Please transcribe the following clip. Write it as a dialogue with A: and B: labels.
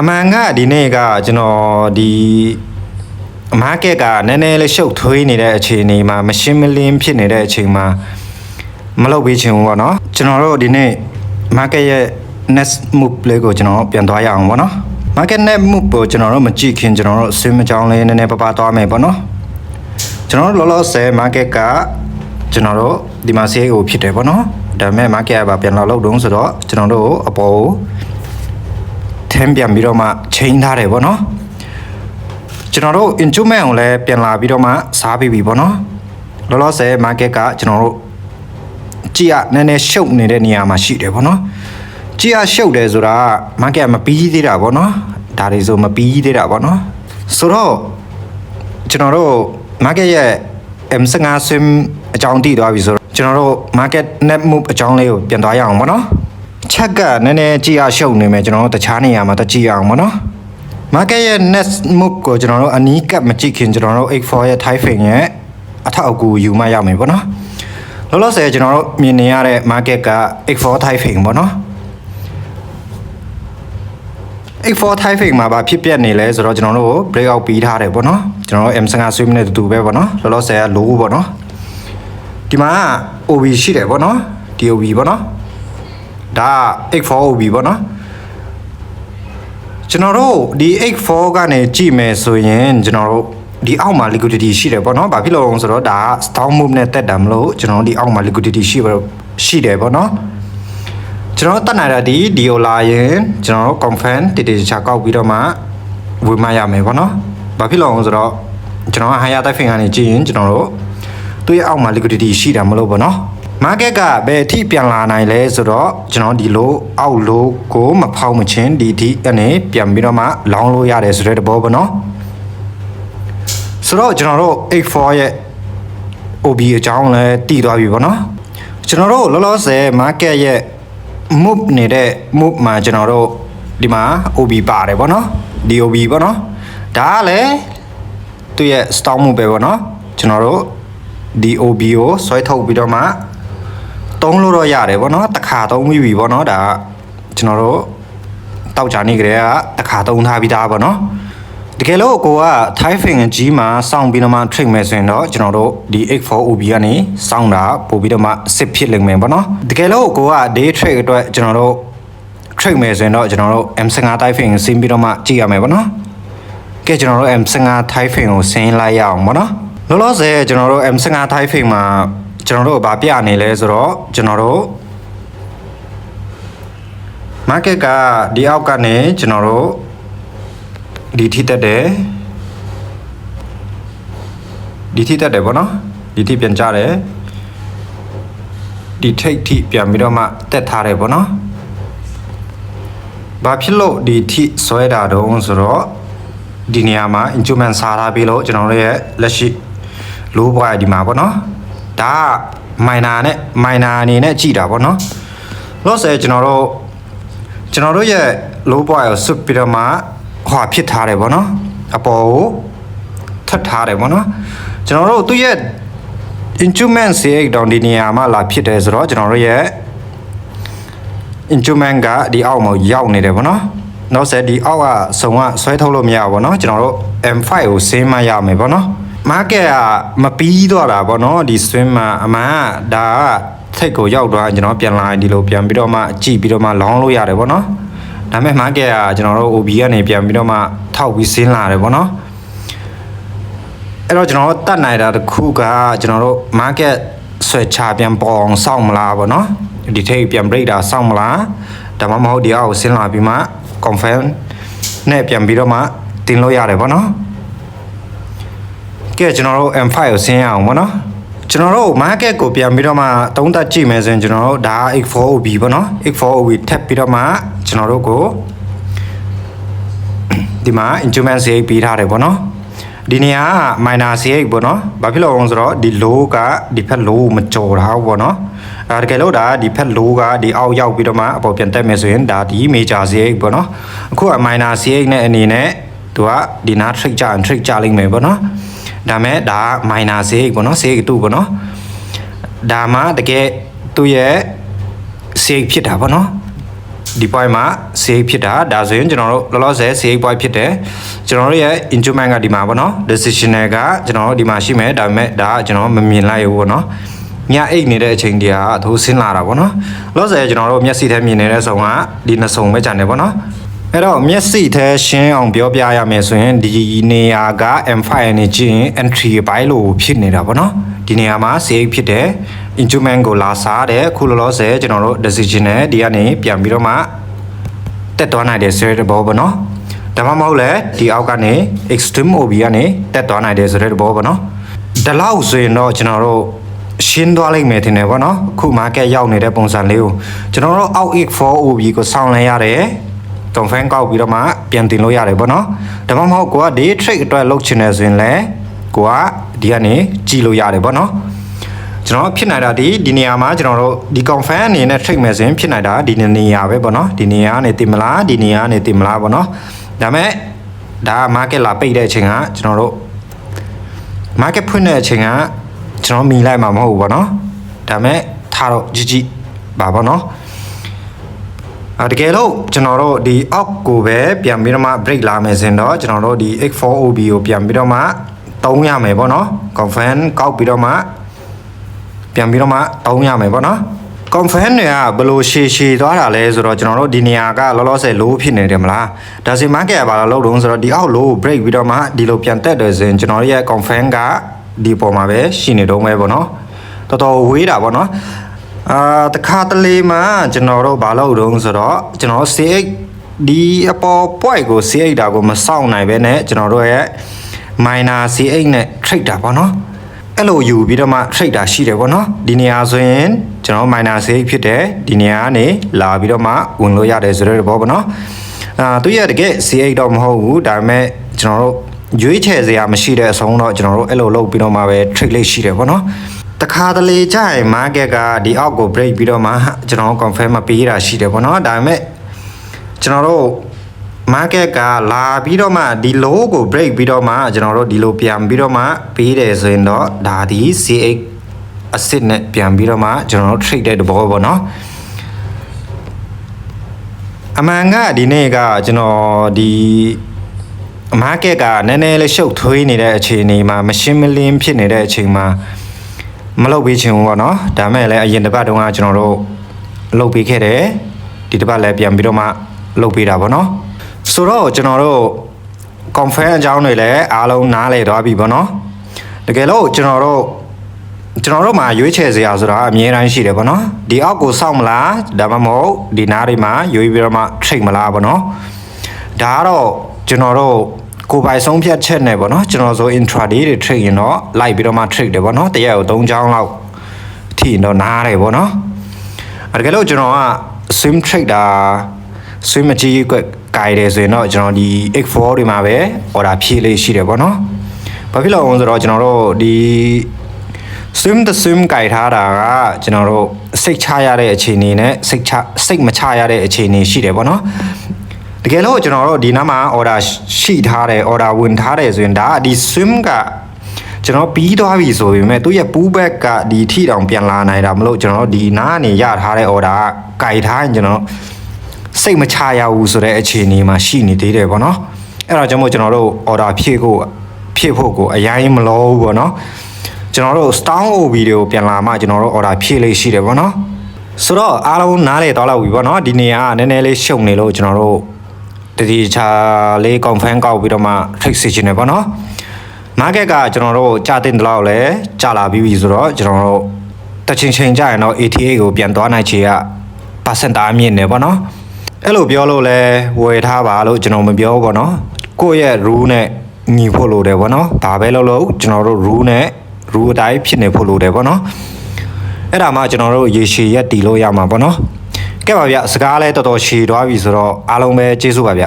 A: အမှန်ကဒီနေ့ကကျွန်တော်ဒီ market ကနည်းနည်းလေးရှုပ်ထွေးနေတဲ့အခြေအနေမှာမရှင်းမလင်းဖြစ်နေတဲ့အချိန်မှာမလုပ်ပေးချင်ဘူးပေါ့နော်ကျွန်တော်တို့ဒီနေ့ market ရဲ့ next move လေးကိုကျွန်တော်ပြန်သွားရအောင်ပေါ့နော် market next move ကိုကျွန်တော်တို့မကြည့်ခင်ကျွန်တော်တို့အစင်းမကြောင်းလေးနည်းနည်းပပသွားမယ်ပေါ့နော်ကျွန်တော်တို့လောလောဆယ် market ကကျွန်တော်တို့ဒီမှာ CA ကိုဖြစ်တယ်ပေါ့နော်ဒါပေမဲ့ market ကပြန်လာလို့တုံးဆိုတော့ကျွန်တော်တို့အပေါ်ကိုထင်းပြန်ပြီးတော့မှချိန်ထားတယ်ပေါ့နော်ကျွန်တော်တို့ instrument ကိုလည်းပြန်လာပြီးတော့မှစားပြီးပြီပေါ့နော်လောလောဆယ် market ကကျွန်တော်တို့ကြည့်ရနည်းနည်းရှုပ်နေတဲ့နေရာမှာရှိတယ်ပေါ့နော်ကြည့်ရရှုပ်တယ်ဆိုတာ market မပြီးသေးတာပေါ့နော်ဒါတွေဆိုမပြီးသေးတာပေါ့နော်ဆိုတော့ကျွန်တော်တို့ market ရဲ့ M15 swim အကြောင်းသိသွားပြီဆိုတော့ကျွန်တော်တို့ market net move အကြောင်းလေးကိုပြန်သွားရအောင်ပေါ့နော်ချက်ကနည်းနည်းကြည့်ရရှုပ်နေမယ်ကျွန်တော်တို့တခြားနေရာမှာတကြည့်ရအောင်ပေါ့နော် market ရဲ့ net move ကိုကျွန်တော်တို့အနီးကပ်မကြည့်ခင်ကျွန်တော်တို့ 84 ရဲ့ Typhoon ရဲ့အထောက်အကူယူမှရမယ်ပေါ့နော်လောလောဆယ်ကျွန်တော်တို့မြင်နေရတဲ့ market က 84 Typhoon ပေါ့နော်84 Typhoon မှာဘာဖြစ်ပြက်နေလဲဆိုတော့ကျွန်တော်တို့ break out ပြီးထားတယ်ပေါ့နော်ကျွန်တော်တို့ M15 swim နဲ့တူပဲပေါ့နော်လောလောဆယ်က low ပေါ့နော်ဒီမှာ OB ရှိတယ်ပေါ့နော် DOB ပေါ့နော်ဒါ84 OB ပေါ့နော်ကျွန်တော်တို့ဒီ 84 ကနေကြည့်မယ်ဆိုရင်ကျွန်တော်တို့ဒီအောက်မှာ liquidity ရှိတယ်ပေါ့နော်ဘာဖြစ်လို့လဲဆိုတော့ဒါ stock move နဲ့တက်တာမလို့ကျွန်တော်တို့ဒီအောက်မှာ liquidity ရှိတယ်ပေါ့နော်ကျွန်တော်တတ်နိုင်တာဒီကိုလာရင်ကျွန်တော်တို့ confirm တည်ချကောက်ပြီးတော့မှဝေမရမယ်ပေါ့နော်ဘာဖြစ်လို့လဲဆိုတော့ကျွန်တော်က higher Typhoon ကနေကြည့်ရင်ကျွန်တော်တို့သူ့ရဲ့အောက်မှာ liquidity ရှိတာမလို့ပေါ့နော် market ကဘယ်အထိပြန်လာနိုင်လဲဆိုတော့ကျွန်တော်ဒီလိုအောက်လိုကိုမဖောက်မချင်းဒီအထိအနေပြန်ပြီးတော့မှလောင်းလို့ရတယ်ဆိုတဲ့သဘောပေါ့နော်ဆိုတော့ကျွန်တော်တို့84ရဲ့ OB အကြောင်းလည်းတည်သွားပြီပေါ့နော်ကျွန်တော်တို့လောလောဆယ် market ရဲ့ move နေတဲ့ move မှာကျွန်တော်တို့ဒီမှာ OB ပါတယ်ပေါ့နော် DOB ပေါ့နော်ဒါကလည်းသူ့ရဲ့ stock move ပဲပေါ့နော်ကျွန်တော်တို့ DOB ကိုဆွဲထုတ်ပြီးတော့မှတုံးလို့တော့ရတယ်ပေါ့နော်တစ်ခါသုံးပြီးပြီပေါ့နော်ဒါကျွန်တော်တို့တောက်ချာနေကြတဲ့ကတစ်ခါသုံးထားပြီးသားပေါ့နော်တကယ်လို့ကိုက Typhoon ကြီးမှာစောင့်ပြီးတော့မှ trade မယ်ဆိုရင်တော့ကျွန်တော်တို့ဒီ 84 OB ကနေစောင့်တာပို့ပြီးတော့မှစစ်ဖြစ်လိမ့်မယ်ပေါ့နော်တကယ်လို့ကိုက day trade အတွက်ကျွန်တော်တို့ trade မယ်ဆိုရင်တော့ကျွန်တော်တို့ M15 Typhoon ဆင်းပြီးတော့မှကြည့်ရမယ်ပေါ့နော်ကဲကျွန်တော်တို့ M15 Typhoon ကိုဆင်းလိုက်ရအောင်ပေါ့နော်လောလောဆယ်ကျွန်တော်တို့ M15 Typhoon မှာကျွန်တော်တို့ဗာပြနေလဲဆိုတော့ကျွန်တော်တို့ market ကဒီအောက်ကနေကျွန်တော်တို့ဒီထိတက်တယ်ပေါ့နော်ဒီထိပြန်ကြတယ်ဒီထိတ်ထိပြန်ပြီးတော့မှတက်ထားတယ်ပေါ့နော်ဘာဖြစ်လို့ဒီထိဆွဲတာတုံးဆိုတော့ဒီနေရာမှာ instrument စားထားပြီးလို့ကျွန်တော်တို့ရဲ့လက်ရှိ low point ဒီမှာပေါ့နော်ဒါက minor အနေနဲ့ကြည့်တာပေါ့နော်လို့ဆိုကျွန်တော်တို့ရဲ့ low point ကိုဆွပြီးတော့မှဟွာဖြစ်ထားတယ်ပေါ့နော်အပေါ်ကိုထပ်ထားတယ်ပေါ့နော်ကျွန်တော်တို့သူ့ရဲ့ instrument စီအိတ်တောင်ဒီနေရာမှာလာဖြစ်တယ်ဆိုတော့ကျွန်တော်တို့ရဲ့ instrument ကဒီအောက်မှာရောက်နေတယ်ပေါ့နော်နောက်ဆက်ဒီအောက်ကစုံကဆွဲထုတ်လို့မရဘူးပေါ့နော်ကျွန်တော်တို့ M5 ကိုဆင်းမရမယ်ပေါ့နော် market ကမပြီးတော့တာပေါ့နော်ဒီ swing မှာအမှန်ကဒါကထိတ်ကိုရောက်သွားကျွန်တော်ပြန်လာဒီလိုပြန်ပြီးတော့မှကြည့်ပြီးတော့မှလောင်းလို့ရတယ်ပေါ့နော်ဒါပေမဲ့ market ကကျွန်တော်တို့ OB ကနေပြန်ပြီးတော့မှထောက်ပြီးဆင်းလာတယ်ပေါ့နော်အဲ့တော့ကျွန်တော်တို့တတ်နိုင်တာတစ်ခုကကျွန်တော်တို့ market ဆွဲချပြန်ပေါ်အောင်စောင့်မလားပေါ့နော်ဒီထိတ်ပြန် break တာစောင့်မလားဒါမှမဟုတ်ဒီအောက်ကိုဆင်းလာပြီးမှ confirm နဲ့ပြန်ပြီးတော့မှတင်လို့ရတယ်ပေါ့နော်ကဲကျွန်တော်တို့ M5 ကိုဆင်းရအောင်ပေါ့နော်ကျွန်တော်တို့ market ကိုပြန်ပြီးတော့မှသုံးသပ်ကြည့်မယ်ဆိုရင်ကျွန်တော်တို့ဒါ X4 OB ပေါ့နော် X4 OB ထပ်ပြီးတော့မှကျွန်တော်တို့ကိုဒီမှာ instrument CH ပေးထားတယ်ပေါ့နော်ဒီနေရာက minor CH ပေါ့နော်ဘာဖြစ်လို့လဲဆိုတော့ဒီ low ကဒီဖက် low မကြော်တာပေါ့နော်တကယ်လို့ဒါဒီဖက် low ကဒီအောက်ရောက်ပြီးတော့မှအပေါ်ပြန်တက်မယ်ဆိုရင်ဒါဒီ major CH ပေါ့နော်အခုက minor CH နဲ့အနေနဲ့သူကဒီနာ trade ကြရင် trade ကြလိမ့်မယ်ပေါ့နော်ဒါမဲ့ဒါ minor CH ပေါ့နော် CH တူပေါ့နော်ဒါမှတကယ်သူ့ရဲ့ CH ဖြစ်တာပေါ့နော် ဒီ point မှာ CA ဖြစ်တာဒါဆိုရင်ကျွန်တော်တို့လောလောဆယ် CA point ဖြစ်တယ်ကျွန်တော်တို့ရဲ့ instrument ကဒီမှာပေါ့နော် decisional ကကျွန်တော်တို့ဒီမှာရှိမယ်ဒါပေမဲ့ဒါကကျွန်တော်မမြင်လိုက်ဘူးပေါ့နော်ညအိတ်နေတဲ့အချိန်တည်းကအထိုးဆင်းလာတာပေါ့နော်လောလောဆယ်ကျွန်တော်တို့မျက်စိထဲမြင်နေတဲ့ဆုံကဒီနှစ်ဆုံပဲကြံတယ်ပေါ့နော်အဲ့တော့မျက်စိထဲရှင်းအောင်ပြောပြရမယ်ဆိုရင်ဒီနေရာက M5 energy entry ဘိုင်းလို့ဖြစ်နေတာပေါ့နော်ဒီနေရာမှာ CA ဖြစ်တယ် instrument ကိုလာစားတယ်ခုလောလောဆယ်ကျွန်တော်တို့ decision နဲ့ဒီကနေပြန်ပြီးတော့မှတက်သွားနိုင်တယ်ဆိုတဲ့ဘောပေါ့နော်ဒါမှမဟုတ်လဲဒီအောက်ကနေ extreme OB ကနေတက်သွားနိုင်တယ်ဆိုတဲ့ဘောပေါ့နော်ဒီလောက်ဆိုရင်တော့ကျွန်တော်တို့ရှင်းသွားလိမ့်မယ်ထင်တယ်ပေါ့နော်အခု market ရောက်နေတဲ့ပုံစံလေးကိုကျွန်တော်တို့အောက် X4 OB ကိုစောင့်လိုက်ရတယ်confirm ကောက်ပြီးတော့မှပြန်တင်လို့ရတယ်ပေါ့နော်ဒါမှမဟုတ်ကိုကဒီ trade အတွက်လုပ်ချင်တယ်ဆိုရင်လည်းကိုကဒီကနေကြည့်လို့ရတယ်ပေါ့နော်ကျွန်တော်ဖြစ်နိုင်တာဒီနေရာမှာကျွန်တော်တို့ဒီ confirm အနေနဲ့ trade မယ်ဆိုရင်ဖြစ်နိုင်တာဒီနေရာပဲပေါ့နော်ဒီနေရာကနေတင်မလားဒီနေရာကနေတင်မလားပေါ့နော်ဒါမဲ့ဒါ market လာပိတ်တဲ့အချိန်ကကျွန်တော်တို့ market ဖွင့်တဲ့အချိန်ကကျွန်တော်မြင်လိုက်မှာမဟုတ်ဘူးပေါ့နော်ဒါမဲ့ထားတော့ကြည့်ပါပေါ့နော်တကယ်လို့ကျွန်တော်တို့ဒီအောက်ကိုပဲပြန်ပြီးတော့မှ break လာမယ်ဆိုရင်တော့ကျွန်တော်တို့ဒီ X4OB ကိုပြန်ပြီးတော့မှတုံးရမယ်ပေါ့နော် confirm ကောက်ပြီးတော့မှပြန်ပြီးတော့မှတုံးရမယ်ပေါ့နော် confirm တွေကဘယ်လိုရှည်သွားတာလဲဆိုတော့ကျွန်တော်တို့ဒီနေရာကလောလောဆယ် low ဖြစ်နေတယ်မလားဒါစီ market ကဘာလို့လုံးဆိုတော့ဒီအောက် low ကို break ပြီးတော့မှဒီလိုပြန်တက်တယ်ဆိုရင်ကျွန်တော်တို့ရဲ့ confirm ကဒီပေါ်မှာပဲရှိနေတော့မယ်ပေါ့နော်တော်တော်ဝေးတာပေါ့နော်တခါတလေမှာကျွန်တော်တို့ဘာလုပ်တော့ဆိုတော့ကျွန်တော် CX ဒီအပေါ် point ကို CX တာကိုမစောင့်နိုင်ပဲနဲ့ကျွန်တော်တို့ရဲ့ minor CX နဲ့ trade တာပေါ့နော်အဲ့လိုယူပြီးတော့မှ trade တာရှိတယ်ပေါ့နော်ဒီနေရာဆိုရင်ကျွန်တော် minor CX ဖြစ်တယ်ဒီနေရာကနေလာပြီးတော့မှဝင်လို့ရတယ်ဆိုတဲ့ဘောပေါ့နော်သူရဲ့တကယ် CX တော့မဟုတ်ဘူးဒါပေမဲ့ကျွန်တော်တို့ရွေးချယ်စရာမရှိတဲ့အဆုံးတော့ကျွန်တော်တို့အဲ့လိုလုပ်ပြီးတော့မှပဲ trade လေးရှိတယ်ပေါ့နော်တခါတလေကြာရင် market ကဒီအောက်ကို break ပြီးတော့မှကျွန်တော် confirm မပေးတာရှိတယ်ပေါ့နော်ဒါပေမဲ့ကျွန်တော်တို့ market ကလာပြီးတော့မှဒီ low ကို break ပြီးတော့မှကျွန်တော်တို့ဒီလိုပြန်ပြီးတော့မှပေးတယ်ဆိုရင်တော့ဒါဒီ CX အစစ်နဲ့ပြန်ပြီးတော့မှကျွန်တော်တို့ trade တဲ့သဘောပေါ့နော်အမှန်ကဒီနေ့ကကျွန်တော်ဒီ market ကနည်းနည်းလေးရှုပ်ထွေးနေတဲ့အခြေအနေမှာမရှင်းမလင်းဖြစ်နေတဲ့အချိန်မှာမလုပ်ပေးချင်ဘူးပေါ့နော်ဒါမဲ့လည်းအရင်တစ်ပတ်တုန်းကကျွန်တော်တို့လုပ်ပေးခဲ့တယ်ဒီတစ်ပတ်လည်းပြန်ပြီးတော့မှလုပ်ပေးတာပေါ့နော်ဆိုတော့ကျွန်တော်တို့ confirm အကြောင်းတွေလည်းအားလုံးနားလည်သွားပြီပေါ့နော်တကယ်လို့ကျွန်တော်တို့မှာရွေးချယ်စရာဆိုတာအများတိုင်းရှိတယ်ပေါ့နော်ဒီအောက်ကိုစောင့်မလားဒါမှမဟုတ်ဒီနားတွေမှာရွေးပြီးတော့မှ trade မလားပေါ့နော်ဒါကတော့ကျွန်တော်တို့ကိုပိုင်ဆုံးဖြတ်ချက်နဲ့ပေါ့နော်ကျွန်တော်ဆို intraday တွေ trade ရင်တော့လိုက်ပြီးတော့မှ trade တယ်ပေါ့နော်တရက်ကို3ချောင်းလောက်ထိရင်တော့နားတယ်ပေါ့နော်တကယ်လို့ကျွန်တော်က swim trade တာ swim အကြီးကွက်ကြိုင်တယ်ဆိုရင်တော့ကျွန်တော်ဒီ X4 တွေမှာပဲ order ဖြည့်လေးရှိတယ်ပေါ့နော်ဘာဖြစ်လို့လဲဆိုတော့ကျွန်တော်တို့ဒီ swim ကြိုင်ထားတာကကျွန်တော်တို့စိတ်ချရတဲ့အခြေအနေနဲ့စိတ်မချရတဲ့အခြေအနေရှိတယ်ပေါ့နော်တကယ်လို့ကျွန်တော်တို့ဒီနားမှာ order ရှိထားတယ် order ဝင်ထားတယ်ဆိုရင်ဒါဒီ swim ကကျွန်တော်ပြီးသွားပြီဆိုပေမဲ့သူရဲ့ pullback ကဒီထိတောင်ပြန်လာနိုင်တာမလို့ကျွန်တော်တို့ဒီနားကနေရထားတဲ့ order ကကြိုက်ထားရင်ကျွန်တော်စိတ်မချရဘူးဆိုတဲ့အခြေအနေမှာရှိနေသေးတယ်ပေါ့နော်အဲ့တော့ကျွန်တော်တို့ order ဖြည့်ဖို့ကိုအရင်မလို့ဘူးပေါ့နော်ကျွန်တော်တို့ stone OB တွေကိုပြန်လာမှကျွန်တော်တို့ order ဖြည့်လေးရှိတယ်ပေါ့နော်ဆိုတော့အားလုံးနားလေတော့လောက်ပြီပေါ့နော်ဒီနေရာကနည်းနည်းလေးရှုံနေလို့ကျွန်တော်တို့တတိချာလေး confirm ကောက်ပြီးတော့မှ trade စီချင်တယ်ပေါ့နော် market ကကျွန်တော်တို့ကြာတင်တော့လဲကြာလာပြီးပြီဆိုတော့ကျွန်တော်တို့တချိန်ကြာရင်တော့ ATA ကိုပြန်သွားနိုင်ချေက percent အမြင့်နေပေါ့နော်အဲ့လိုပြောလို့လဲဝယ်ထားပါလို့ကျွန်တော်မပြောဘူးပေါ့နော်ကိုယ့်ရဲ့ rule နဲ့ညီဖို့လိုတယ်ပေါ့နော်ဒါပဲလို့ကျွန်တော်တို့ rule အတိုင်းဖြစ်နေဖို့လိုတယ်ပေါ့နော်အဲ့ဒါမှကျွန်တော်တို့ရေရှည်ရက်တည်လို့ရမှာပေါ့နော်ကဲပါဗျစကားလဲတော်တော်ရှည်သွားပြီဆိုတော့အားလုံးပဲကျေးဇူးပါဗျ